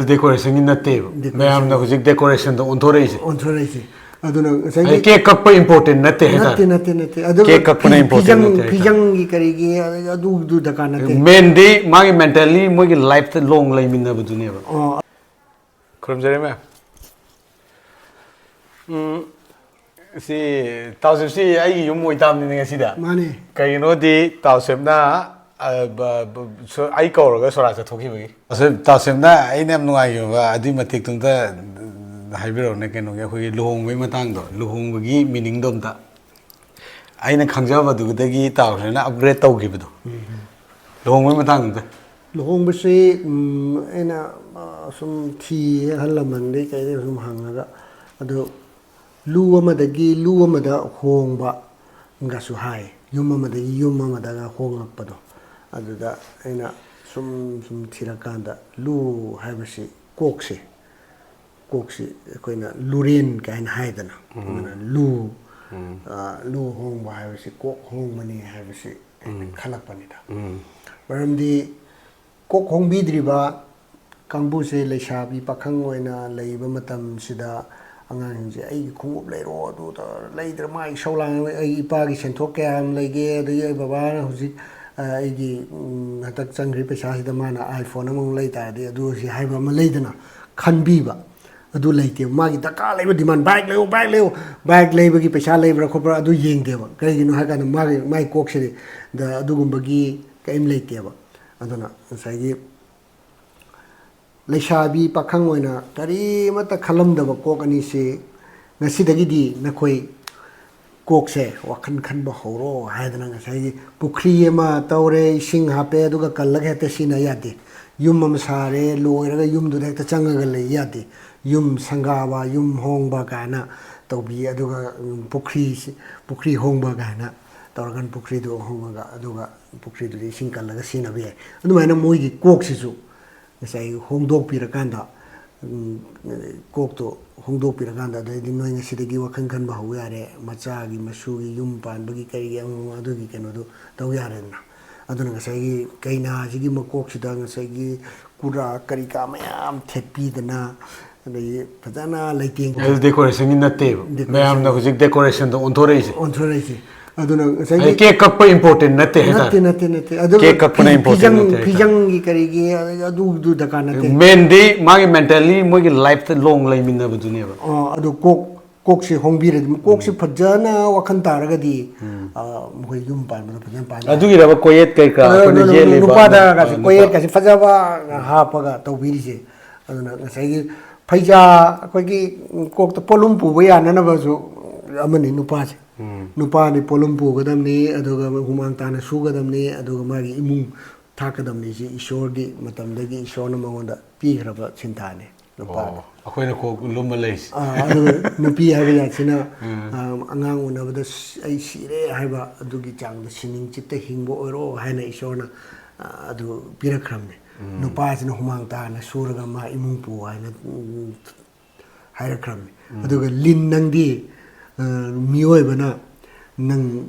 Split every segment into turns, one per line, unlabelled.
decoration in the table. Mayam na hujik decoration to onthorese.
Onthorese. Aduna say
cake cup important natte.
Natte.
Cake cup na important.
Pijangi karigi adu daka natte.
Mendi magi mentally mogi life long lai minna budune ba. Krum jare me. Si tausem si ai yum moi tam ni ngasida.
Mani.
Kai no di tausem na so ai ko ro so ra cha thoki bagi. Tausem na ai nem nuai yo ba adi matik tung ta haibiro ne keno ge khoi luhongbai matang do luhongbagi meaning dom ta aina khangjaba du dagi tausem na upgrade tau gi bu luhongbai matang da
Luhongba se aina sum thi halaman de kai sum hangaga ado lu amadagi lu amada hongba nga su hai yum amadagi yum amada ga hongapado aduda aina sum thirakanda lu haibasi kokse koina lurin kain haidana lu hongba haibasi kok hongmani haibasi khalakpanida maramdi kok hongbidriba kangbu se leisabi pakhang oina leiba matam sida angang je ai khungup leiro adu ta leidra mai saulang ai ipa gi senthok kayam leige adu ai baba na huji ai gi hatak changri pesa sida mana iphone among leita adu si haiba ma leidana khanbiba adu leite magi taka leiba demand bike leiba gi pesa leibra khopra adu yengdeba kai gi no ha kana mai kok se da adu gumbagi kaim leiteba aduna sai gi leisabi pakhang oina kari mata khalamdaba kok ani se ngasidagi di nakhoi kok se wakhan khanba horo haidana ngasai pukhri ema tawre sing hape aduga kallag hete sina yade yum am sare loiraga yum du dekta changaga le yade yum sangaba yum hongba kana tawbi aduga pukhri hongba kana tawragan pukhri du hongba aduga pukhri du sing kallaga sina be adumaina moigi kok sisu sai hongdok pirakanda kokto hongdok pirakanda da di noi ngasidagi wakhan khan ba hu yare macha gi masu gi yum pan bagi kai gi adu gi keno do taw yare na aduna ngasai gi kaina sigi makok sida ngasai gi kura kari ka mayam thepi dana adai phajana lighting
decoration in the table. Mayam na hujik decoration to onthorese.
Aduna
sai cake cup important natte.
Adu
cake cup na important.
Pijangi karigi adu daka natte.
Mendi magi mentally mogi life long lai minna budune ba.
Adu kok se hongbire kok se phajana wakhan taraga di moi yum pan ba phajan pan
adu gi raba koyet kai ka ko je le ba
nupa da ka koyet ka phajaba ha paga tawbiri se aduna ngasai gi phaija koi gi kok to polum pu ba yana na ba su amani nupa se nupa ni polum pu gadam ni aduga humang tana su gadam ni aduga magi imung thakadam ni si ishor gi matam da gi ishor na mangonda pi graba chintane nupa
akhoi ko lumba leis
nupi habi ya china angang unabada ai sire haiba adugi chang da sining chitta hingbo oro haina ishorna adu pirakramne nupa china humang tana suraga ma imung pu haina hairakramne aduga lin nangdi mioi bana nang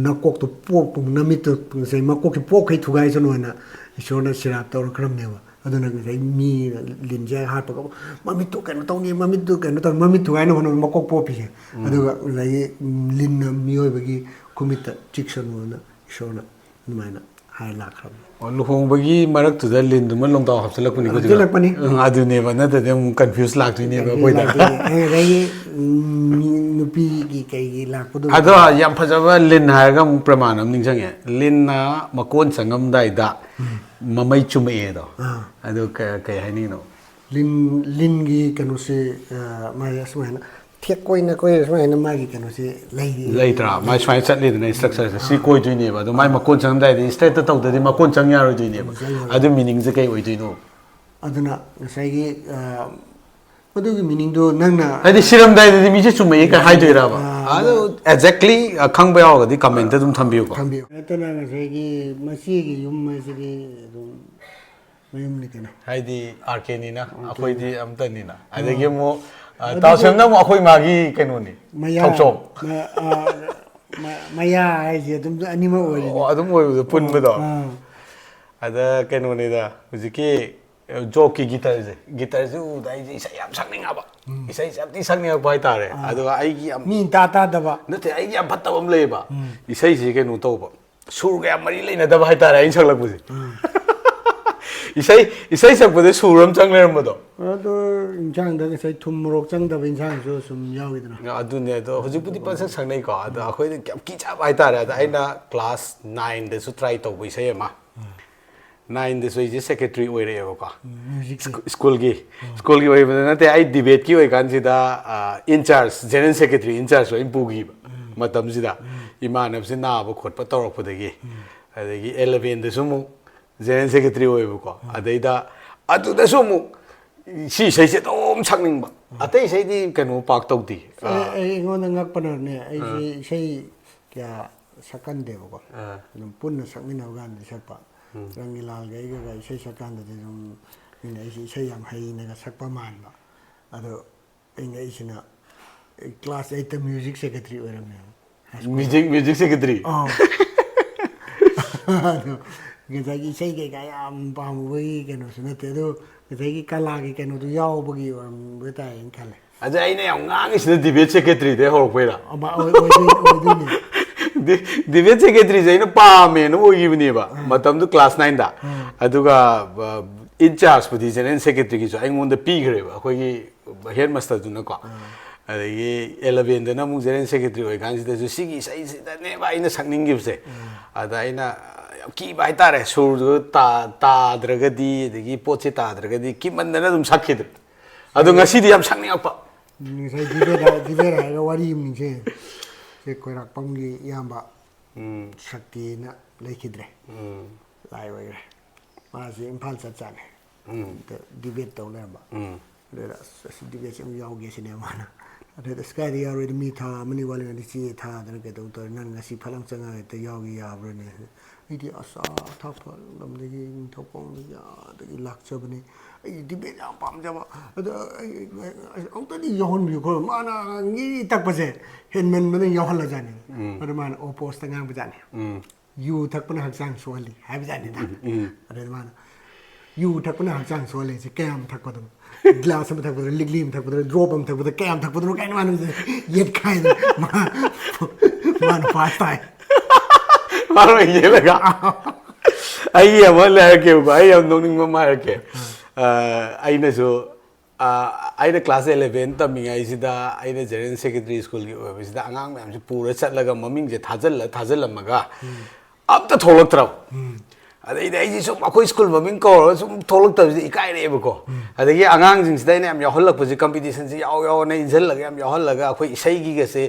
nakok to pok pung namit to sai makok ki pok kai thugai chano na ishona sirap tor kram ne wa aduna sai mi linja ha pa mamit to kan to ni mamit to kan to mamit thugai no no makok po pi aduga lai lin mioi bagi kumita chikson na ishona numaina hai la kram
luhongbagi marak tu da lin dum long taw hapsalak puni ko
jilak pani
adu ne ba na da dem confuse lak tu ne ba koi da
rai nupi gi kai gi lak pudu
ado yam phajaba lin ha ga pramanam ningjange lin na makon sangam dai da mamai chume do ado kai hai ni no
lin gi kanu se mai asmana thiek koi na asmana magi kanu se lei
tra mai swai chat le na structure si koi du ne ba do mai makon sangam dai di straight to da di makon chang ya ro du ne ba ado meaning je kai oi du no
aduna sai gi adugi meaning do nangna
adi siram dai di mi je chume ka hai du ra ba ado exactly khang ba yaw ga di comment dum thambiu ko
atana sai gi masi gi yum masi gi dum mayum ni kana
hai di rk ni na akhoi di amta ni na adagi mo tausem na mo akhoi magi kenu ni thokchom
maya ai je dum anima oi
adum oi pun ba do ada kenu ni da hujiki ꯖꯣꯛꯀꯤ ꯒꯤꯇꯔꯁꯦ ꯎꯕꯗ ꯑꯩꯁꯦ ꯏꯁꯩ ꯌꯥꯝ ꯁꯛꯅꯤꯡꯉꯕ ꯏꯁꯩꯁꯦ ꯌꯥꯝ ꯊꯤ ꯁꯛꯅꯤꯡꯉꯛꯄ ꯍꯥꯏꯇꯥꯔꯦ ꯑꯗꯨꯒ ꯑꯩꯒꯤ ꯌꯥꯝ
ꯃꯤ ꯇꯥꯗꯕ
ꯅꯠꯇꯦ ꯑꯩꯒꯤ ꯌꯥꯝ ꯐꯠꯇꯕ ꯑꯃ ꯂꯩꯌꯦꯕ ꯏꯁꯩꯁꯤ ꯀꯩꯅꯣ ꯇꯧꯕ ꯁꯨꯔꯒ ꯌꯥꯝ ꯃꯔꯤ ꯂꯩꯅꯗꯕ ꯍꯥꯏꯇꯥꯔꯦ ꯑꯩꯅ ꯁꯛꯂꯛꯄꯁꯦ ꯏꯁꯩ ꯁꯛꯄꯗ ꯁꯨꯔ ꯑꯃ ꯆꯪ ꯂꯩꯔꯝꯕꯗꯣ
ꯑꯗꯣ ꯏꯟꯁꯥꯡꯗ ꯉꯁꯥꯏ ꯊꯨꯝ ꯃꯣꯔꯣꯛ ꯆꯪꯗꯕ ꯏꯟꯁꯥꯡꯁꯨ ꯁꯨꯝ ꯌꯥꯎꯋꯤꯗꯅ
ꯑꯗꯨꯅꯦ ꯑꯗꯣ ꯍꯧꯖꯤꯛꯄꯨꯗꯤ ꯄꯪꯁꯛ ꯁꯛꯅꯩꯀꯣ ꯑꯗꯣ ꯑꯩꯈꯣꯏꯗ ꯌꯥꯝ ꯀꯤꯖꯕ ꯍꯥꯏꯇꯥꯔꯦ ꯑꯗ ꯑꯩꯅ ꯀ꯭ꯂꯥꯁ 9ꯗꯁꯨ ꯇ꯭ꯔꯥꯏ ꯇꯧꯕ ꯏꯁꯩ ꯑꯃ 9ꯗꯁꯨ ꯑꯩꯁꯦ ꯁꯦꯀ꯭ꯔꯦꯇꯔꯤ ꯑꯣꯏꯔꯛꯑꯦꯕꯀꯣ
ꯃ꯭ꯌꯨꯖꯤꯛꯀꯤ
ꯁ꯭ꯀꯨꯜꯒꯤ ꯑꯣꯏꯕꯗ ꯅꯠꯇꯦ ꯑꯩ ꯗꯤꯕꯦꯠꯀꯤ ꯑꯣꯏꯀꯥꯟꯁꯤꯗ ꯏꯟꯆꯥꯔꯖ ꯖꯦꯅꯔꯦꯜ ꯁꯦꯀ꯭ꯔꯦꯇꯔꯤ ꯏꯟꯆꯥꯔꯖ ꯂꯣꯏ ꯄꯨꯈꯤꯕ ꯃꯇꯝꯁꯤꯗ ꯏꯃꯥꯟꯅꯕꯁꯤ ꯅꯥꯕ ꯈꯣꯠꯄ ꯇꯧꯔꯛꯄꯗꯒꯤ ꯑꯗꯒꯤ 11ꯗꯁꯨ ꯑꯃꯨꯛ ꯖꯦꯅꯔꯦꯜ ꯁꯦꯀ꯭ꯔꯦꯇꯔꯤ ꯑꯣꯏꯕꯀꯣ ꯑꯗꯩꯗ ꯑꯗꯨꯗꯁꯨ ꯑꯃꯨꯛ ꯁꯤ ꯏꯁꯩꯁꯦ ꯑꯗꯨꯝ ꯁꯛꯅꯤꯡꯕ ꯑꯇꯩ ꯏꯁꯩꯗꯤ ꯀꯩꯅꯣ ꯄꯥꯛ ꯇꯧꯗꯦ
ꯑꯩꯉꯣꯟꯗ ꯉꯛꯄꯅꯅꯦ ꯑꯩꯁꯦ ꯏꯁꯩ ꯀꯌꯥ ꯁꯛꯀꯟꯗꯦꯕꯀꯣ ꯑꯗꯨꯝ ꯄꯨꯟꯅ ꯁꯛꯃꯤꯟꯅꯕ ꯀꯥꯟꯗ ꯁꯛꯄ ꯔꯪꯒꯤꯂꯥꯜꯒ ꯑꯩꯒ ꯏꯁꯩ ꯁꯛꯀꯥꯟꯗꯗꯤ ꯑꯗꯨꯝ ꯃꯤꯅ ꯑꯩꯁꯦ ꯏꯁꯩ ꯌꯥꯝ ꯍꯩꯅꯒ ꯁꯛꯄ ꯃꯥꯟꯕ ꯑꯗꯣ ꯑꯩꯅ ꯑꯩꯁꯤꯅ ꯀ꯭ꯂꯥꯁ 8ꯇ ꯃ꯭ꯌꯨꯖꯤꯛ ꯁꯦꯀ꯭ꯔꯦꯇꯔꯤ ꯑꯣꯏꯔꯝꯃꯦꯕ
ꯃ꯭ꯌꯨꯖꯤꯛ ꯁꯦꯀ꯭ꯔꯦꯇꯔꯤ
ꯑꯗꯣ ꯉꯁꯥꯏꯒꯤ ꯏꯁꯩ ꯀꯩꯀꯥ ꯌꯥꯝ ꯄꯥꯝꯃꯨꯕꯒꯤ ꯀꯩꯅꯣꯁꯨ ꯅꯠꯇꯦ ꯑꯗꯣ ꯉꯁꯥꯏꯒꯤ ꯀꯂꯥꯒꯤ ꯀꯩꯅꯣꯗꯣ ꯌꯥꯎꯕꯒꯤ ꯑꯣꯏꯔꯝꯕ ꯇꯥꯏꯅ ꯈꯜꯂꯦ
ꯑꯗ ꯑꯩꯅ ꯌꯥꯝ ꯉꯥꯡꯉꯤꯁꯤꯅ ꯗꯤꯕꯦꯠ ꯁꯦꯀ꯭ꯔꯦꯇꯔꯤꯗꯩ ꯍꯧꯔꯛꯄꯩꯔꯥ
ꯑꯣꯏꯗꯣꯏꯅꯦ
ꯗꯤꯕꯦꯠ ꯁꯦꯀ꯭ꯔꯦꯇꯔꯤꯁꯦ ꯑꯩꯅ ꯄꯥꯝꯃꯦꯅ ꯑꯣꯏꯈꯤꯕꯅꯦꯕ ꯃꯇꯝꯗꯨ ꯀ꯭ꯂꯥꯁ 9ꯗ ꯑꯗꯨꯒ ꯏꯟꯆꯥꯔꯖꯄꯨꯗꯤ ꯖꯦꯅꯔꯦꯜ ꯁꯦꯀ꯭ꯔꯦꯇꯔꯤꯒꯤꯁꯨ ꯑꯩꯉꯣꯟꯗ ꯄꯤꯈ꯭ꯔꯦꯕ ꯑꯩꯈꯣꯏꯒꯤ ꯍꯦꯗ ꯃꯥꯁꯇꯔꯗꯨꯅꯀꯣ ꯑꯗꯒꯤ 11ꯗꯅ ꯑꯃꯨꯛ ꯖꯦꯅꯔꯦꯜ ꯁꯦꯀ꯭ꯔꯦꯇꯔꯤ ꯑꯣꯏꯀꯥꯟꯁꯤꯗꯁꯨ ꯁꯤꯒꯤ ꯏꯁꯩꯁꯤꯗꯅꯦꯕ ꯑꯩꯅ ꯁꯛꯅꯤꯡꯈꯤꯕꯁꯦ ꯑꯗ ꯑꯩꯅ ꯌꯥꯝ ꯀꯤꯕ ꯍꯥꯏꯇꯥꯔꯦ ꯁꯨꯔꯗꯨ ꯇꯥꯗ꯭ꯔꯒꯗꯤ ꯑꯗꯒꯤ ꯄꯣꯠꯁꯦ ꯇꯥꯗ꯭ꯔꯒꯗꯤ ꯀꯤꯃꯟꯗꯅ ꯑꯗꯨꯝ ꯁꯛꯈꯤꯗ꯭ꯔꯦ ꯑꯗꯣ ꯉꯁꯤꯗꯤ ꯌꯥꯝ ꯁꯛꯅꯤꯡꯉꯛꯄ
ꯉꯁꯥꯏ ꯗꯤꯕꯦꯠ ꯍꯥꯏꯔꯒ ꯋꯥꯔꯤ ꯑꯃ ꯅꯤꯡꯁꯤꯡꯉꯦ ꯁꯤ ꯈꯣꯏꯔꯥꯛꯄꯝꯒꯤ ꯏꯌꯥꯝꯕ ꯁꯛꯇꯤꯅ ꯂꯩꯈꯤꯗ꯭ꯔꯦ ꯂꯥꯏ ꯑꯣꯏꯈ꯭ꯔꯦ ꯃꯥꯁꯤ ꯏꯝꯐꯥꯜ ꯆꯠꯅꯤ ꯗꯤꯕꯦꯠ ꯇꯧ ꯂꯩꯔꯝꯕ ꯑꯗꯨꯗ ꯑꯁ ꯗꯤꯕꯦꯠꯁꯦ ꯑꯃꯨꯛ ꯌꯥꯎꯒꯦ ꯁꯤꯅꯦ ꯃꯥꯅ ꯑꯗꯨꯗ ꯑꯁ ꯀꯥꯏꯗ ꯌꯥꯎꯔꯣꯏꯗ ꯃꯤ ꯊꯥ ꯑꯃꯅꯤ ꯋꯥꯠꯂꯤꯉꯩꯗ ꯆꯦ ꯊꯥꯗꯅ ꯀꯩꯗꯧ ꯇꯧꯔꯦ ꯅꯪ ꯉꯁꯤ ꯐꯠꯂꯥꯎ ꯆꯪꯉꯒ ꯍꯦꯛꯇ ꯌꯥꯎꯒꯦ ꯌꯥꯕ꯭ꯔꯅꯦ ꯑꯩꯗꯤ ꯑꯁꯥ ꯊꯥꯛꯄ ꯂꯝꯗꯒꯤ ꯅꯤꯡꯊꯧꯈꯣꯡꯗꯒꯤ ꯑꯗꯒꯤ ꯂꯥꯛꯆꯕꯅꯤ ꯑꯩ ꯗꯤꯕꯦꯠ ꯌꯥꯝ ꯄꯥꯝꯖꯕ ꯑꯗ ꯑꯩ ꯑꯃꯨꯛꯇꯗꯤ ꯌꯥꯎꯍꯟꯕꯤꯌꯨ ꯈꯣꯠꯂꯨ ꯃꯥꯅ ꯉꯤ ꯇꯛꯄꯁꯦ ꯍꯦꯟꯃꯟꯕꯅ ꯌꯥꯎꯍꯜꯂꯖꯥꯠꯅꯤ ꯑꯗꯨ ꯃꯥꯅ ꯑꯣꯄꯣꯁꯇ ꯉꯥꯡꯕꯖꯥꯠꯅꯤ ꯌꯨ ꯊꯛꯄꯅ ꯍꯛꯆꯥꯡ ꯁꯣꯛꯍꯜꯂꯤ ꯍꯥꯏꯕꯖꯥꯠꯅꯤꯗ ꯑꯗꯨꯗ ꯃꯥꯅ ꯌꯨ ꯊꯛꯄꯅ ꯍꯛꯆꯥꯡ ꯁꯣꯛꯍꯜꯂꯤꯁꯦ ꯀꯌꯥꯝ ꯊꯛꯄꯗꯅꯣ ꯒ꯭ꯂꯥꯁ ꯑꯃ ꯊꯛꯄꯗ ꯂꯤꯛꯂꯤ ꯑꯃ ꯊꯛꯄꯗ ꯗ꯭ꯔꯣꯞ ꯑꯃ ꯊꯛꯄꯗ ꯀꯌꯥꯝ ꯊꯛꯄꯗꯅꯣ ꯀꯥꯏꯅ ꯃꯥꯅ ꯌꯦꯠꯈꯥꯏꯗꯅ ꯃꯥꯅ ꯐꯥꯁ ꯇꯥꯏ
ꯃꯥꯅ ꯌꯦꯠꯂꯒ ꯑꯩ ꯑꯃ ꯍꯥꯏꯔꯛꯀꯦꯕꯀꯣ ꯑꯩ ꯌꯥꯝ ꯅꯣꯛꯅꯤꯡꯕ ꯑꯃ ꯍꯥꯏꯔꯛꯀꯦ ꯑꯩꯅꯁꯨ ꯑꯩꯅ ꯀ꯭ꯂꯥꯁ 11 ꯇꯝꯃꯤꯉꯩꯁꯤꯗ ꯑꯩꯅ ꯖꯦꯅꯔꯦꯜ ꯁꯦꯀ꯭ꯔꯦꯇꯔꯤ ꯁ꯭ꯀꯨꯜꯒꯤ ꯑꯣꯏꯕꯁꯤꯗ ꯑꯉꯥꯡ ꯃꯌꯥꯝꯁꯤ ꯄꯨꯔ ꯆꯠꯂꯒ ꯃꯃꯤꯡꯁꯦ ꯊꯥꯖꯤꯜꯂꯝꯃꯒ ꯑꯝꯇ ꯊꯣꯛꯂꯛꯇ꯭ꯔꯕ ꯑꯗꯩꯗꯤ ꯑꯩꯁꯦ ꯁꯨꯝ ꯑꯩꯈꯣꯏ ꯁ꯭ꯀꯨꯜ ꯃꯃꯤꯡ ꯀꯧꯔꯒ ꯁꯨꯝ ꯊꯣꯛꯂꯛꯇꯕꯁꯤꯗ ꯏꯀꯥꯏꯔꯛꯑꯦꯕꯀꯣ ꯑꯗꯒꯤ ꯑꯉꯥꯡꯁꯤꯡꯁꯤꯗ ꯑꯩꯅ ꯌꯥꯝ ꯌꯥꯎꯍꯜꯂꯛꯄꯁꯦ ꯀꯝꯄꯤꯇꯤꯁꯟꯁꯦ ꯌꯥꯎꯅ ꯏꯟꯁꯤꯜꯂꯒ ꯌꯥꯝ ꯌꯥꯎꯍꯜꯂꯒ ꯑꯩꯈꯣꯏ ꯏꯁꯩꯒꯤꯒꯁꯦ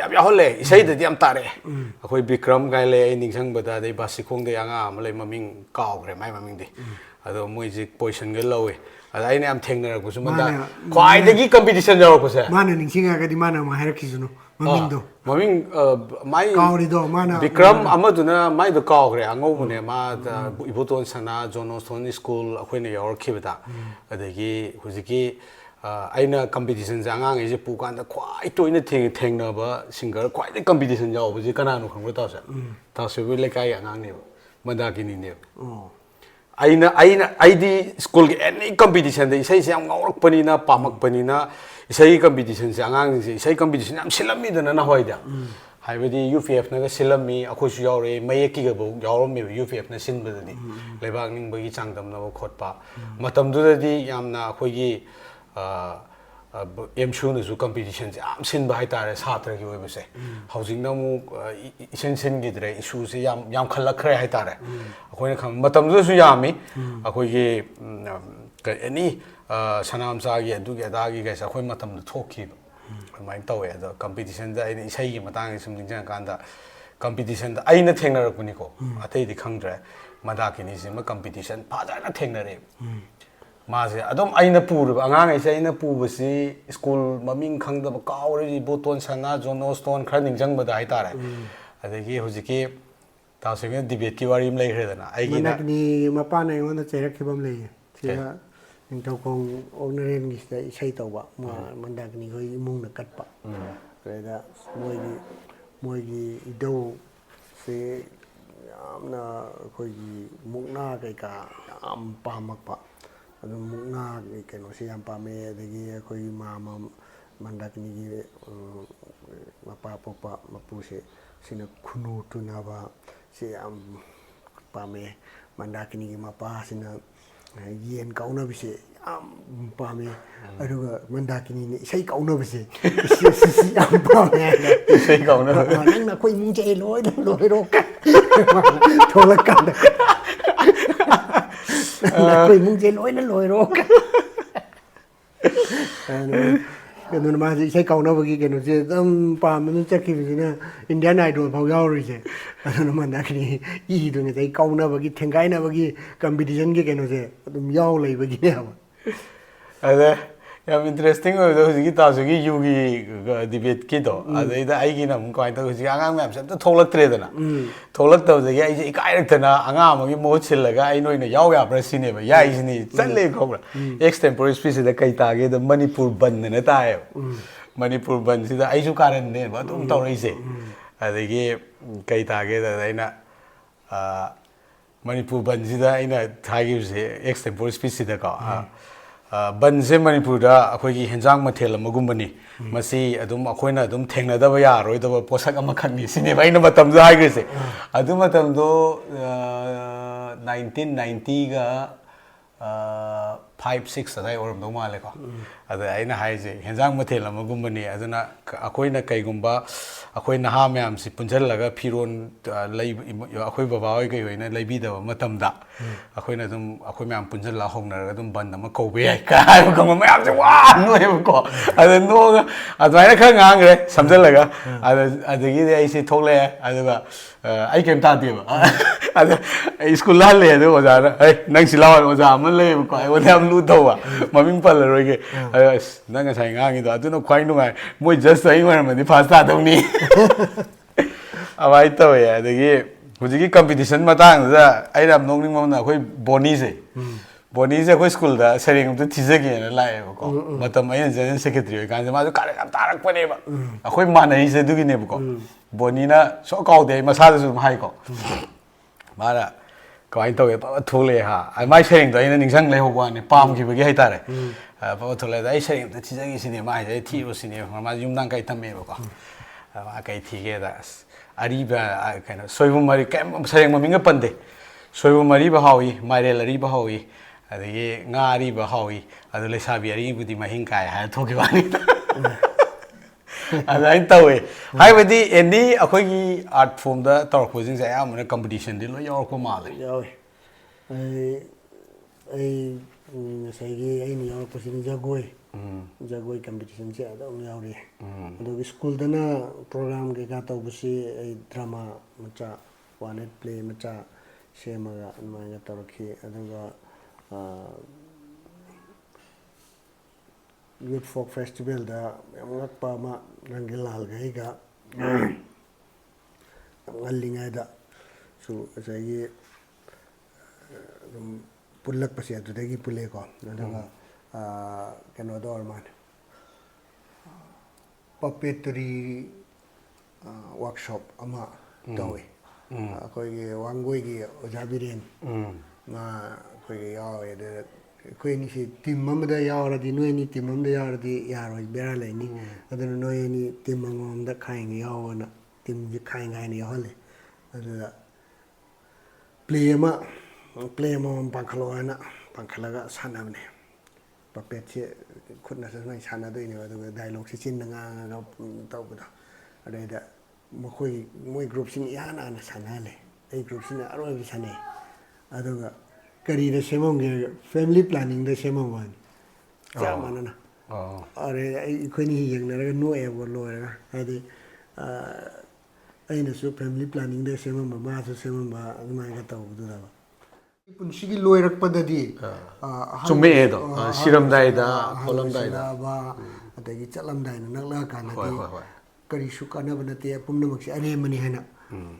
ꯌꯥꯝ ꯌꯥꯎꯍꯜꯂꯦ ꯏꯁꯩꯗꯗꯤ ꯌꯥꯝ ꯇꯥꯔꯛꯑꯦ ꯑꯩꯈꯣꯏ ꯕꯤꯀ꯭ꯔꯝ ꯀꯥꯏꯅ ꯂꯩ ꯑꯩ ꯅꯤꯡꯁꯤꯡꯕꯗ ꯑꯗꯩ ꯕꯥꯁꯤꯈꯣꯡꯗꯩ ꯑꯉꯥꯡ ꯑꯃ ꯂꯩ ꯃꯃꯤꯡ ꯀꯥꯎꯈ꯭ꯔꯦ ꯃꯥꯏ ꯃꯃꯤꯡꯗꯤ ꯑꯗꯣ ꯃꯣꯏꯁꯦ ꯄꯣꯖꯤꯁꯟꯒ ꯂꯧꯋꯦ ꯑꯗ ꯑꯩꯅ ꯌꯥꯝ ꯊꯦꯡꯅꯔꯛꯄꯁꯨ ꯃꯟꯗ ꯈ꯭ꯋꯥꯏꯗꯒꯤ ꯀꯝꯄꯤꯇꯤꯁꯟ ꯌꯥꯎꯔꯛꯄꯁꯦ
ꯃꯥꯅ ꯅꯤꯡꯁꯤꯡꯉꯒꯗꯤ ꯃꯥꯅ ꯑꯃꯨꯛ ꯍꯥꯏꯔꯛꯈꯤꯁꯅꯨ ꯃꯃꯤꯡꯗꯣ
ꯃꯃꯤꯡ ꯃꯥꯏ
ꯀꯥꯎꯔꯤꯗꯣ ꯃꯥꯅ
ꯕꯤꯀ꯭ꯔꯝ ꯑꯃꯗꯨꯅ ꯃꯥꯏꯗꯣ ꯀꯥꯎꯈ꯭ꯔꯦ ꯑꯉꯧꯕꯅꯦ ꯃꯥ ꯏꯕꯣꯇꯣꯟ ꯁꯅꯥ ꯖꯣꯅꯣꯁꯊꯣꯟ ꯁ꯭ꯀꯨꯜ ꯑꯩꯈꯣꯏꯅ ꯌꯥꯎꯔꯛꯈꯤꯕꯗ ꯑꯗꯒꯤ ꯍꯧꯖꯤꯛꯀꯤ ꯑꯩꯅ ꯀꯝꯄꯤꯇꯤꯁꯟꯁꯦ ꯑꯉꯥꯡꯉꯩꯁꯦ ꯄꯨꯀꯥꯟꯗ ꯈ꯭ꯋꯥꯏ ꯇꯣꯏꯅ ꯊꯦꯡꯅꯕ ꯁꯤꯡꯒꯔ ꯈ꯭ꯋꯥꯏꯗꯒꯤ ꯀꯝꯄꯤꯇꯤꯁꯟ ꯌꯥꯎꯕꯁꯦ ꯀꯅꯥꯅꯣ ꯈꯪꯕ꯭ꯔꯥ ꯇꯥꯁꯦ ꯇꯥꯁꯦꯕꯣꯏ ꯂꯩꯀꯥꯏꯒꯤ ꯑꯉꯥꯡꯅꯦꯕ ꯃꯟꯗꯥꯀꯤꯅꯤꯅꯦꯕ ꯑꯩꯗꯤ ꯁ꯭ꯀꯨꯜꯒꯤ ꯑꯦꯅꯤ ꯀꯝꯄꯤꯇꯤꯁꯟꯗ ꯏꯁꯩꯁꯦ ꯌꯥꯝ ꯉꯥꯎꯔꯛꯄꯅꯤꯅ ꯄꯥꯝꯃꯛꯄꯅꯤꯅ ꯏꯁꯩ ꯀꯝꯄꯤꯇꯤꯁꯟꯁꯦ ꯑꯉꯥꯡꯁꯤꯡꯁꯦ ꯏꯁꯩ ꯀꯝꯄꯤꯇꯤꯁꯟ ꯌꯥꯝ ꯁꯤꯜꯂꯝꯃꯤꯗꯅ ꯅꯍꯥꯟꯋꯥꯏꯗ ꯍꯥꯏꯕꯗꯤ ꯌꯨ ꯄꯤ ꯑꯦꯐꯅꯒ ꯁꯤꯜꯂꯝꯃꯤ ꯑꯩꯈꯣꯏꯁꯨ ꯌꯥꯎꯔꯛꯑꯦ ꯃꯌꯦꯛꯀꯤꯒꯐꯥꯎ ꯌꯥꯎꯔꯝꯃꯦꯕ ꯌꯨ ꯄꯤ ꯑꯦꯐꯅ ꯁꯤꯟꯕꯗꯗꯤ ꯂꯩꯕꯥꯛ ꯅꯤꯡꯕꯒꯤ ꯆꯥꯡꯗꯝꯅꯕ ꯈꯣꯠꯄ ꯃꯇꯝꯗꯨꯗꯗꯤ ꯌꯥꯝꯅ ꯑꯩꯈꯣꯏꯒꯤ ꯑꯦꯝꯁꯨꯅꯁꯨ ꯀꯝꯄꯤꯇꯤꯁꯟꯁꯦ ꯌꯥꯝ ꯁꯤꯟꯕ ꯍꯥꯏꯇꯥꯔꯦ ꯁꯥꯇ꯭ꯔꯒꯤ ꯑꯣꯏꯕꯁꯦ ꯍꯧꯖꯤꯛꯅ ꯑꯃꯨꯛ ꯁꯤꯟꯈꯤꯗ꯭ꯔꯦ ꯏꯁꯨꯁꯦ ꯌꯥꯝꯈꯠꯂꯛꯈ꯭ꯔꯦ ꯍꯥꯏꯇꯥꯔꯦ ꯑꯩꯈꯣꯏꯅ ꯈꯪꯕ ꯃꯇꯝꯗꯨꯗꯁꯨ ꯌꯥꯝꯃꯤ ꯑꯩꯈꯣꯏꯒꯤ ꯑꯦꯅꯤ ꯁꯅꯥꯃꯆꯥꯒꯤ ꯑꯗꯨꯒꯤ ꯑꯗꯥꯒꯤꯒꯩꯁꯦ ꯑꯩꯈꯣꯏ ꯃꯇꯝꯗ ꯊꯣꯛꯈꯤꯕ ꯑꯗꯨꯃꯥꯏꯅ ꯇꯧꯋꯦ ꯑꯗꯣ ꯀꯝꯄꯤꯇꯤꯁꯟꯗ ꯑꯩꯅ ꯏꯁꯩꯒꯤ ꯃꯇꯥꯡꯗ ꯁꯨꯝ ꯅꯤꯡꯁꯤꯡꯉꯀꯥꯟꯗ ꯀꯝꯄꯤꯇꯤꯁꯟꯗ ꯑꯩꯅ ꯊꯦꯡꯅꯔꯛꯄꯅꯤꯀꯣ ꯑꯇꯩꯗꯤ ꯈꯪꯗ꯭ꯔꯦ ꯃꯟꯗꯥꯀꯤꯅꯤꯁꯤꯃ ꯀꯝꯄꯤꯇꯤꯁꯟ ꯐꯖꯅ ꯊꯦꯡꯅꯔꯛꯑꯦꯕ ꯃꯥꯁꯦ ꯑꯗꯨꯝ ꯑꯩꯅ ꯄꯨꯔꯤꯕ ꯑꯉꯥꯡꯉꯩꯁꯦ ꯑꯩꯅ ꯄꯨꯕꯁꯤ ꯁ꯭ꯀꯨꯜ ꯃꯃꯤꯡ ꯈꯪꯗꯕ ꯀꯥꯎꯔꯤꯕ ꯕꯣꯇꯣꯟ ꯁꯅꯥ ꯖꯣꯅꯣꯁꯇꯣꯟ ꯈꯔ ꯅꯤꯡꯁꯤꯡꯕꯗ ꯍꯥꯏꯇꯥꯔꯦ ꯑꯗꯒꯤ ꯍꯧꯖꯤꯛꯀꯤ ꯇꯥꯁꯦꯒꯤ ꯗꯤꯕꯦꯠꯀꯤ ꯋꯥꯔꯤ ꯑꯃ ꯂꯩꯈ꯭ꯔꯦꯗꯅ ꯑꯩꯒꯤꯅ
ꯃꯟꯗꯥꯀꯤꯅꯤ ꯃꯄꯥꯅ ꯑꯩꯉꯣꯟꯗ ꯆꯩꯔꯛꯈꯤꯕ ꯑꯃ ꯂꯩꯌꯦ ꯁꯤꯗ ꯅꯤꯡꯊꯧꯈꯣꯡ ꯑꯣꯛꯅꯔꯦꯟꯒꯤꯁꯤꯗ ꯏꯁꯩ ꯇꯧꯕ ꯃꯟꯗꯥꯀꯤꯅꯤ ꯈꯣꯏ ꯏꯃꯨꯡꯅ ꯀꯠꯄ ꯑꯗꯨꯗ ꯃꯣꯏꯒꯤ ꯏꯙꯧꯁꯦ ꯌꯥꯝꯅ ꯑꯩꯈꯣꯏꯒꯤ ꯃꯨꯛꯅꯥ ꯀꯩꯀꯥ ꯌꯥꯝ ꯄꯥꯝꯃꯛꯄ ꯑꯗꯨꯝ ꯃꯨꯛꯅꯥꯒꯤ ꯀꯩꯅꯣꯁꯤ ꯌꯥꯝ ꯄꯥꯝꯃꯦ ꯑꯗꯒꯤ ꯑꯩꯈꯣꯏꯒꯤ ꯃꯥꯃ ꯃꯟꯗꯥꯀꯤꯅꯤꯒꯤ ꯃꯄꯥ ꯄꯣꯛꯄ ꯃꯄꯨꯁꯦ ꯁꯤꯅ ꯈꯨꯅꯨ ꯇꯨꯅꯕ ꯁꯤ ꯌꯥꯝ ꯄꯥꯝꯃꯦ ꯃꯟꯗꯥꯀꯤꯅꯤꯒꯤ ꯃꯄꯥꯁꯤꯅ ꯌꯦꯟ ꯀꯥꯎꯅꯕꯁꯦ ꯌꯥꯝ ꯄꯥꯝꯃꯦ ꯑꯗꯨꯒ ꯃꯟꯗꯥꯀꯤꯅꯤꯅ ꯏꯁꯩ ꯀꯥꯎꯅꯕꯁꯦ ꯁꯤ ꯌꯥꯝ ꯄꯥꯝꯃꯦ ꯍꯥꯏꯅ
ꯏꯁꯩ ꯀꯥꯎꯅꯕ
ꯅꯪꯅ ꯑꯩꯈꯣꯏ ꯏꯃꯨꯡꯁꯦ ꯂꯣꯏꯅ ꯂꯣꯏꯔꯣ ꯊꯣꯛꯂꯛꯀꯥꯟꯗ ꯑꯩꯈꯣꯏ 이문제 ꯂꯣꯏꯅ ꯂꯣꯏꯔꯣ 그는 마치 이세 가오나버기 그는 제 밤은 짝기비지나 인디안 아이돌 방 야오리제 그는 만나기 이동에 제 가오나버기 탱가이나버기 컴피티션게 그는 제 좀 야오 레이버기야
अरे यार इंटरेस्टिंग हो तो उसकी ताज़गी युगी डिबेट की तो अरे इधर आई की ना मुझको आई तो उसकी आगाम में हम सब तो थोलक तेरे थे ना थोलक तो उसे क्या इसे इकाई रखते ना आगाम मुझे मोह चिल लगा इनो इनो याओ या पर सीने में या इसने चल ले खोबरा एक्सटेम्पोररी स्पीच इधर कई तागे तो मणिपुर बंद ने ताये मणिपुर बंद सीधा आई जो कारण ने बात तुम तो रही से अरे ये कई तागे तो इना मणिपुर बंद सीधा इना थागी उसे एक्सटेम्पोररी स्पीच सीधा का बनसे मणिपुरदा अखोगी हेंजांग मथेल मगुंबनी मसी अदुम अखोइना अदुम थेंगनदबा यारोइदबा पोसक अमा खंगनी सिने बाइना मतमजो हाइग्रेसे अदु मतमदो 1990 गा 5-6 अदाई ओरमदो मालेको अदा आइना हाइजे हेंजांग मथेल मगुंबनी अदुना अखोइना कइगुंबा अखोइ नहा म्याम सि पुंजलगा फिरोन लै अखोइ बाबा होय कइ होइना लैबिदबा मतमदा अखोइना अदुम अखोइ म्याम पुंजला होंगनरगा अदुम बंद अमा कौबे याइ काय गम म्याम से वा नोयबको अदा नोगा अदवाइना खर nganगरे समजलगा अदगी आइसे थोले अदुगा आई केम तादेबा अदा स्कूल लाले अदु ओजाना ए नंग सिलाव ओजा अमा लेबको आई ओदा am lu दवा ममिंग पलरोगे अस नंग साइ nganगिदो अदुनो ख्वाइ नुगाय मोय जस्ट आई मरमदि फास्ट तादौनी अबाई तवे अदगी हुजिगी कंपटीशन मतांगदा आइराम नोंगनिंग ममना अखोइ बोनीसे बोनीसे अखोइ स्कूल दा सरिंग तो थिजगेना लाएबको मतम आइन जनरल सेक्रेटरी होय कांजे माजो कारे काम तारकपनेबा अखोइ मानैसे दुगिनेबको बोनीना सो काउदे मसादसु हाइको मारा कमाइन तवे पा थोले हा माइ सरिंग तो आइन निंगसंग लेहोबाने पामखिबगे हाइतारे पा थोले दा आइ सरिंग तो थिजगी सिने माइ दे थिबो सिने मा युमदां काइ तमेबको कई थीगे अरीबा कहीं सोयबु मरी सरेंग ममिंग पंदे सोयबु मरी बहावी माइरेल अरीबा हावी अदगी nga अरीबा हावी अदु लेसाबी अरीबुदी महिंग काय हाय थोके वानी अदाइन तवे हाइबदी एनी अखोगी आर्ट फॉर्म दा तौरखोजिंग से यामना कंपटीशन दि लो यावरको माले
यावे ai saigi ai ni yaw pasini jagoi competition se adom yawri ado school dana program ke ka tawbusi ai drama macha one night play macha semaga anmanga tawraki aduga youth folk festival da ngakpa ma rangilal ga ngallinga da so saigi पुल्लक पसी अदुदगी पुले को नदगा कनो दो अरमान puppetry workshop अमा तवे अखोई वांगोई की ओजाबिरेन मा अखोई यावे दे अखोई नि सि टीम ममदा यावरदि नोयनि टीम ममदा यावरदि यारोय बेरा लेनि अदन नोयनि टीम ममदा खाइंग यावना टीम जि खाइंग हाइनि याहले अदुदा प्ले मम पाखलोना पाखलगा सानामने पपेट से खुदना सनाय साना दोइने अदुगा डायलॉग से चिन nga तौबदा अरेदा मखोई मोय ग्रुप सिन याना ना सानाले ए ग्रुप सिन अरोय बिसाने अदुगा करी द सेमोंगे फैमिली प्लानिंग द सेमोंगन जामाना अरे इखोनी यंगनरगा नो एबो लोयरा हादि अइनसु फैमिली प्लानिंग द सेमोंबा मासु सेमोंबा अदुमायगा तौबदुदा पुनसिगी लोयरकपददी
चुमेदो सिरमदाइदा खोलमदाइदा
बा अदगी चलमदाइना नगला कानदी करिसु कानब नते पुमनमक्सि अरेमनि हैना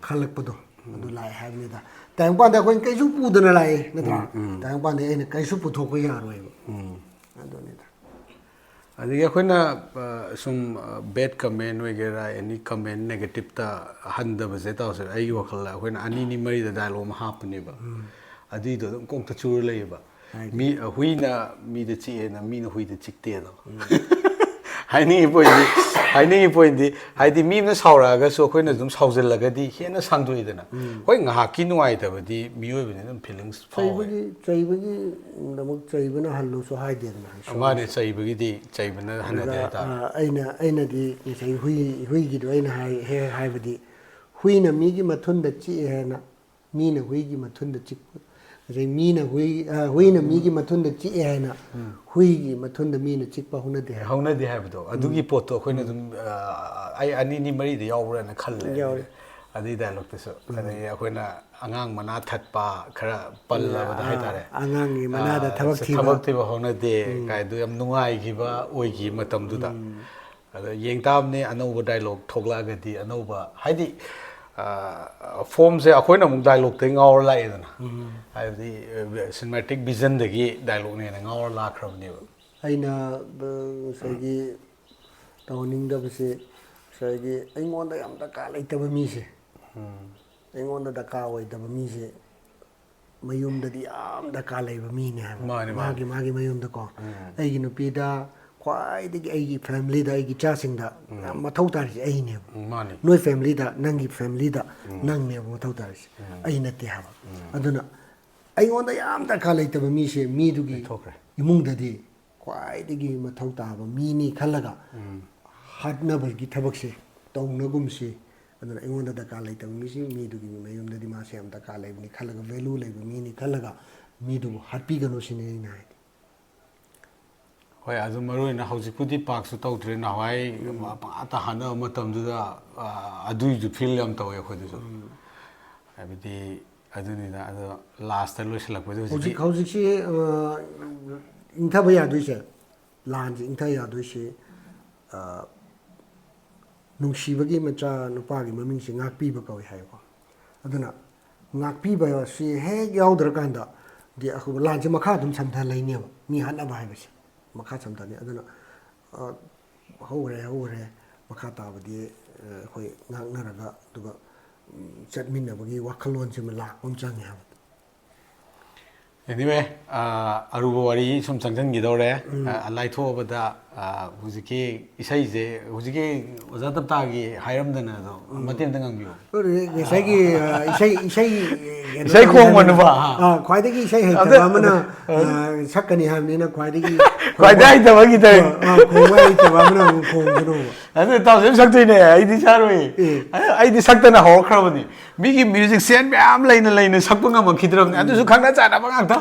खलकपदो अदु लाय हाबनेदा तांग पांदा कोइन कैसु पुदना लाय नत्रा तांग पांदे एने कैसु पुथोको यारोयबो अदोनेदा
अदगी अखोइना सुम बैड कमेंट वगैरह एनी कमेंट नेगेटिव ता हंदबसे तावसे आई वखल अखोइना अनी नि मरी दा डायलॉग मा हापनेबा अदुइदो कोंता चूर लेबा mi huina mi de chi na mi no hui de chik te do haini point di haidi mi na saura ga so khoina dum saujel laga di hena sangdoi dana hoi nga ki nuai da badi mi oi bene dum feelings
chaibagi namuk chaibana hallo so haide na
ma ne chaibagi di chaibana hana de ta
aina di sai hui gi do aina hai badi huina mi gi mathun da chi hena mi na hui gi mathun da chi zai mi na hui na mi gi mathun da chi hena hui gi mathun da mi na chi pa huna de
hai bado adugi poto khoina dum ai ani ni mari de yaw na khalle adi dialogue te so adai akoina angang mana thatpa khara palla ba hai tare
angang gi mana da thabak
thi ba hona de kai du yam nungai gi ba oi gi matam du da ada yeng tam ne anova dialogue thogla ga di anova haidi form se akoina mung dialogue te ngawr la edana haidi cinematic vision de gi dialogue ne ngawr la khram ne
aina sagi tawning da bse sagi aingonda yam da ka leitaba mi se aingonda da ka oi da mi se mayum da di yam da ka leiba mi ne magi mayum da ko aigi nupi da kwai de aigi family da aigi cha sing da mathau tar si ai ne noi family da nangi family da nang ne mathau tar si ai na te ha aduna aingonda yam da ka leitaba mi se mi du gi imung da di kwai de gi mathau ta ba mi ni khalaga hatna bal gi thabak se tong gum se aduna aingonda da ka leitaba mi si mi du gi mayum da di ma se am da ka leibni khalaga value leiba mi ni khalaga mi du happy ga no sine na
hoi adu maroi na hauji pudi park su tau tre na hoi pa ta hana matam du da adu ju feel yam tawe khoi du so abidi adu ni da adu last lo selak bu
hauji si intha ba ya du se lan ji intha ya du se nungsi bagi macha nupa gi maming si ngak pi ba kawai hai ko aduna ngak pi ba si he yaw dra kan da di aku lan ji makha dum sam tha lai ne ba mi han ba hai ba si makha sam tha ne aduna hore makha ta ba di khoi ngak na ra ga du ga chat min na ba gi wakhalon si ma lak pom chang ya
anyway aruba wari sum changjan gi dore alai tho bada hujiki isai je hujiki oja tap ta gi hairam dana do matem dang ang biu
isai gi
isai khong man ba
khwai de gi isai hai ta ba na sakani ha ni na khwai de gi
khwai dai ta ba gi ta
khong wai ta ba na khong du no
ane ta sem sak tui ne ai di saroi ai di sak ta na ho khrabani mi gi music scene myam leina sak pa ngam khidram ne adu su khangna cha na ba ngam ta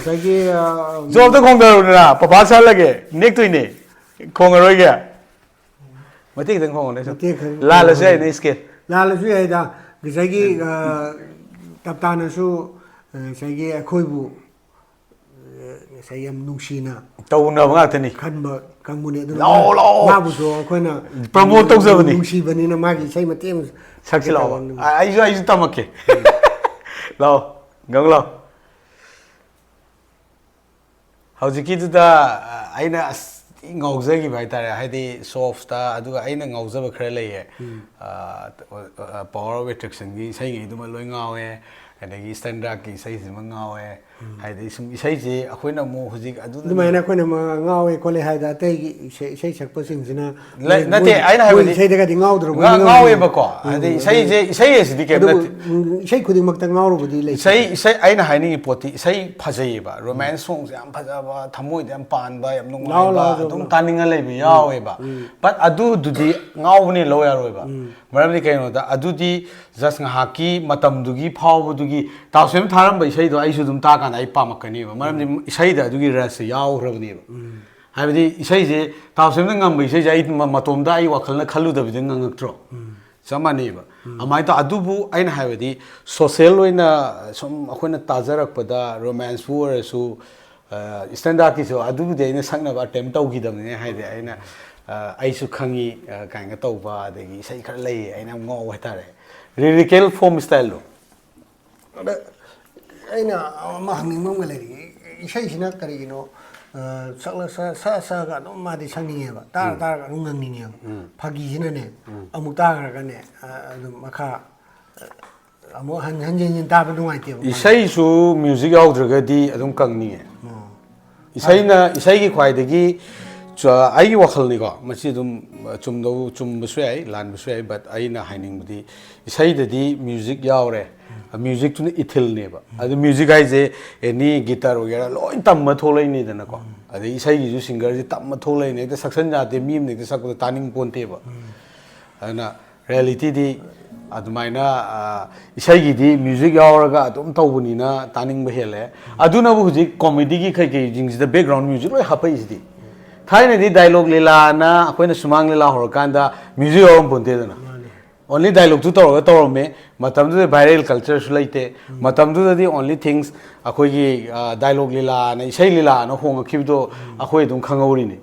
sagi
job ta khong da na papa sa lage nek tui ne khong roi ga matik dang khong ne la la sai ne skill
la la su ai da sagi tap ta na su sagi khoi bu sai yam nungsina
tau na ba ngak ni
khan ba kang mu ne du
lo
ma bu so khoina
promote tau za ni
nungsi bani na ma gi sai ma tem
sak si law ai ju tamakke law gang law hauji du da aina ngauza gi bai tare haidi soft ta aduga aina ngauza ba khare lei power of attraction gi sai gi du ma loi ngawe adagi standard ki sai si ma ngawe haidi sum isai je akoina mo hujik adu
du mai na koina ma ngawe ko le haida te gi sai sak pa sing jina
na te aina haidi
sai daga di ngau dro
ngawe ba ko haidi sai je sai es di ke na
sai khuding mak ta ngau ro budi le
sai aina haini poti sai phajai ba romance songs yam phaja ba thamoi yam pan ba yam nungai ba adum taninga lei bi yawe ba but adu dudi ngau ni lo ya roi ba maram ni kaino da adu di just nga haki matam dugi phau dugi ta sem tharam ba isai do ai su dum ta kan ai pa makani ba maram ni isai da dugi ras yaw hrabni ba haibadi isai je ta sem ngam ba isai ai matom da ai wakhal na khalu da bi ngak tro samani ba amai ta adu bu aina haibadi social oina som akhona tajarak pada romance war su standard ki so adu de ina sakna ba attempt tau gi dam ne haide aina ai su khangi kainga tau ba de isai khar lei aina ngo wa tare lyrical form style lo
aina ma hangning mong le isai sina kari no sakla sa ga no ma di sangni ba ta ga ngang ni ne phagi sina ne amuk ta ga ne makha ꯑꯃꯨꯛ ꯍꯟꯖꯤꯟ ꯇꯥꯕ ꯅꯨꯡꯉꯥꯏꯇꯦꯕ
이사이수 뮤직 야우드르가디 ꯑꯗꯨꯝ ꯀꯪꯅꯤꯡꯉꯦ 이사이기 ꯈ꯭ꯋꯥꯏꯗꯒꯤ ꯑꯩꯒꯤ ꯋꯥꯈꯜꯅꯤꯀꯣ ꯃꯁꯤ ꯑꯗꯨꯝ ꯆꯨꯝꯕꯁꯨ ꯌꯥꯏ ꯂꯥꯟꯕꯁꯨ ꯌꯥꯏ ꯕꯠ ꯑꯩꯅ ꯍꯥꯏꯅꯤꯡꯕꯗꯤ ꯏꯁꯩꯗꯗꯤ ꯃ꯭ꯌꯨꯖꯤꯛ ꯌꯥꯎꯔꯦ ꯃ꯭ꯌꯨꯖꯤꯛꯇꯨꯅ ꯏꯊꯤꯜꯅꯦꯕ ꯑꯗꯨ ꯃ꯭ꯌꯨꯖꯤꯛ ꯍꯥꯏꯁꯦ ꯑꯦꯅꯤ ꯒꯤꯇꯔ ꯑꯣꯏꯒꯦꯔꯥ ꯂꯣꯏ ꯇꯝꯕ ꯊꯣꯛꯂꯛꯏꯅꯤꯗꯅꯀꯣ ꯑꯗꯩ ꯏꯁꯩꯒꯤꯁꯨ ꯁꯤꯡꯒꯔꯁꯤ ꯇꯝꯕ ꯊꯣꯛꯂꯛꯏꯅꯤ ꯍꯦꯛꯇ ꯁꯛꯁꯟ ꯌꯥꯗꯦ ꯃꯤ ꯑꯃꯅ ꯍꯦꯛꯇ ꯁꯛꯄꯗ ꯇꯥꯅꯤꯡ ꯄꯣꯟꯇꯦꯕ ꯑꯗꯨꯅ ꯔꯤꯌꯦꯂꯤꯇꯤꯗꯤ ꯑꯗꯨꯃꯥꯏꯅ ꯏꯁꯩꯒꯤꯗꯤ ꯃ꯭ꯌꯨꯖꯤꯛ ꯌꯥꯎꯔꯒ ꯑꯗꯨꯝ ꯇꯧꯕꯅꯤꯅ ꯇꯥꯅꯤꯡꯕ ꯍꯦꯜꯂꯦ ꯑꯗꯨꯅꯕꯨ ꯍꯧꯖꯤꯛ ꯀꯣꯃꯦꯗꯤꯒꯤ ꯀꯩꯀꯩꯁꯤꯡꯁꯤꯗ ꯕꯦꯛꯒ꯭ꯔꯥꯎꯟ ꯃ꯭ꯌꯨꯖꯤꯛ ꯂꯣꯏ ꯍꯥꯞꯄꯛꯏꯁꯤꯗꯤ ꯊꯥꯏꯅꯗꯤ ꯗꯥꯏꯂꯣꯛ ꯂꯤꯂꯥꯅ ꯑꯩꯈꯣꯏꯅ ꯁꯨꯃꯥꯡ ꯂꯤꯂꯥ ꯍꯧꯔꯀꯥꯟꯗ ꯃ꯭ꯌꯨꯖꯤꯛ ꯌꯥꯎꯔꯝ ꯄꯣꯟꯇꯦꯗꯅ ꯑꯣꯟꯂꯤ ꯗꯥꯏꯂꯣꯛꯇꯨ ꯇꯧꯔꯒ ꯇꯧꯔꯝꯃꯦ ꯃꯇꯝꯗꯨꯗ ꯚꯥꯏꯔꯦꯜ ꯀꯜꯆꯔꯁꯨ ꯂꯩꯇꯦ ꯃꯇꯝꯗꯨꯗꯗꯤ ꯑꯣꯟꯂꯤ ꯊꯤꯡꯁ ꯑꯩꯈꯣꯏꯒꯤ ꯗꯥꯏꯂꯣꯛ ꯂꯤꯂꯥꯅ ꯏꯁꯩ ꯂꯤꯂꯥꯅ ꯍꯣꯡꯉꯛꯈꯤꯕꯗꯣ ꯑꯩꯈꯣꯏ ꯑꯗꯨꯝ ꯈꯪꯍꯧꯔꯤꯅꯤ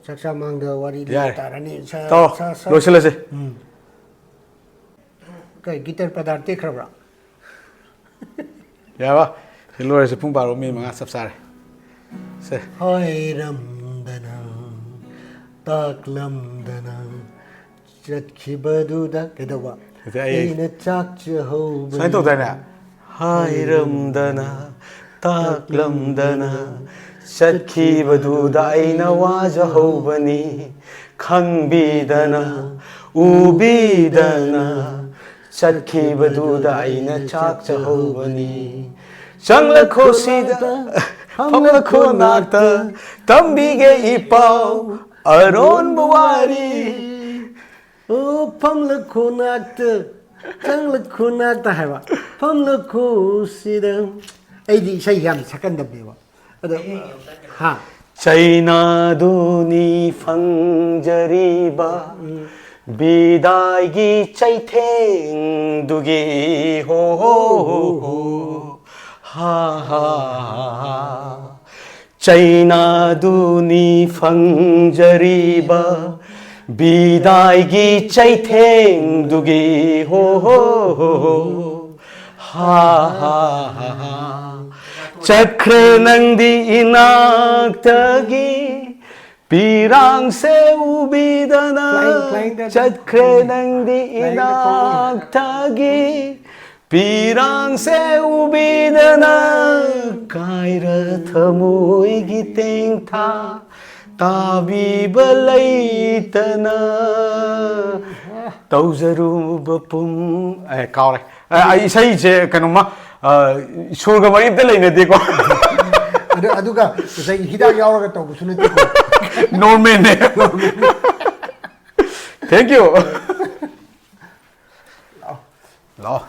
ꯆꯥꯛꯆꯥ ꯃꯥꯡꯗ ꯋꯥꯔꯤ ꯂꯤꯂꯥ
ꯌꯥꯔꯦ
ꯇꯥꯔꯅꯤ
ꯇꯧꯔꯣ ꯂꯣꯏꯁꯤꯜꯂꯁꯦ
ꯀꯩ ꯒꯤꯇꯔ ꯄꯗꯥꯔ ꯇꯦꯛꯈ꯭ꯔꯕ꯭ꯔꯥ
ꯌꯥꯕ ꯁꯤ ꯂꯣꯏꯔꯁꯦ ꯄꯨꯡ ꯕꯥꯔꯣ ꯃꯤꯅꯤꯠ 5 ꯆꯞ ꯆꯥꯔꯦ ꯁꯦ
ꯍꯥꯏꯔꯝꯗꯅ ꯇꯥꯛꯂꯝꯗꯅ ꯆꯠꯈꯤꯕꯗꯨꯗ ꯀꯩꯗꯧꯕ ꯑꯩꯅ ꯆꯥꯛꯆꯍꯧꯕ
ꯁꯨꯃꯥꯏꯅ ꯇꯧꯗꯥꯏꯅꯦ ꯍꯥꯏꯔꯝꯗꯅ ꯇꯥꯛꯂꯝꯗꯅ ꯆꯠꯈꯤꯕꯗꯨꯗ ꯑꯩꯅ ꯋꯥꯖꯍꯧꯕꯅꯤ ꯈꯪꯕꯤꯗꯅ ꯎꯕꯤꯗꯅ ꯆꯠꯈꯤꯕꯗꯨꯗ ꯑꯩꯅ ꯆꯥꯛꯆꯍꯧꯕꯅꯤ ꯆꯪꯂꯛꯈꯣ ꯁꯤꯗ ꯐꯝꯂꯛꯈꯣ ꯅꯥꯛꯇ ꯇꯝꯕꯤꯒꯦ ꯏꯄꯥꯎ ꯑꯔꯣꯟꯕ ꯋꯥꯔꯤ
ꯑꯣ ꯐꯝꯂꯛꯈꯣ ꯅꯥꯛꯇ ꯆꯪꯂꯛꯈꯣ ꯅꯥꯛꯇ ꯍꯥꯏꯕ ꯐꯝꯂꯛꯈꯣ ꯁꯤꯗ ꯑꯩꯗꯤ ꯏꯁꯩ ꯌꯥꯝ ꯁꯛꯀꯟꯗꯕꯅꯦꯕ ꯑꯗ ꯍꯥ
ꯆꯩꯅꯥꯗꯨꯅꯤ ꯐꯪꯖꯔꯤꯕ 비다이기 짜이탱두기 호호호 하하 짜이나두니 펑저리바 비다이기 짜이탱두기 호호호 하하 짝크레낭디 이낙다기 비랑새 우비다나 잣크레낭디 이낙타기 비랑새 우비다나 가이라 더무이기 땡타 따비벌레이다나 떠우자루버품 까오래 이사이 이제 그놈아 소가 많이 들리는데고
ꯑꯗꯨꯒ ꯉꯁꯥꯏꯒꯤ ꯍꯤꯗꯥꯛ ꯌꯥꯎꯔꯒ ꯇꯧꯕꯁꯨ ꯅꯠꯇꯦꯀꯣ
노맨네 땡큐 라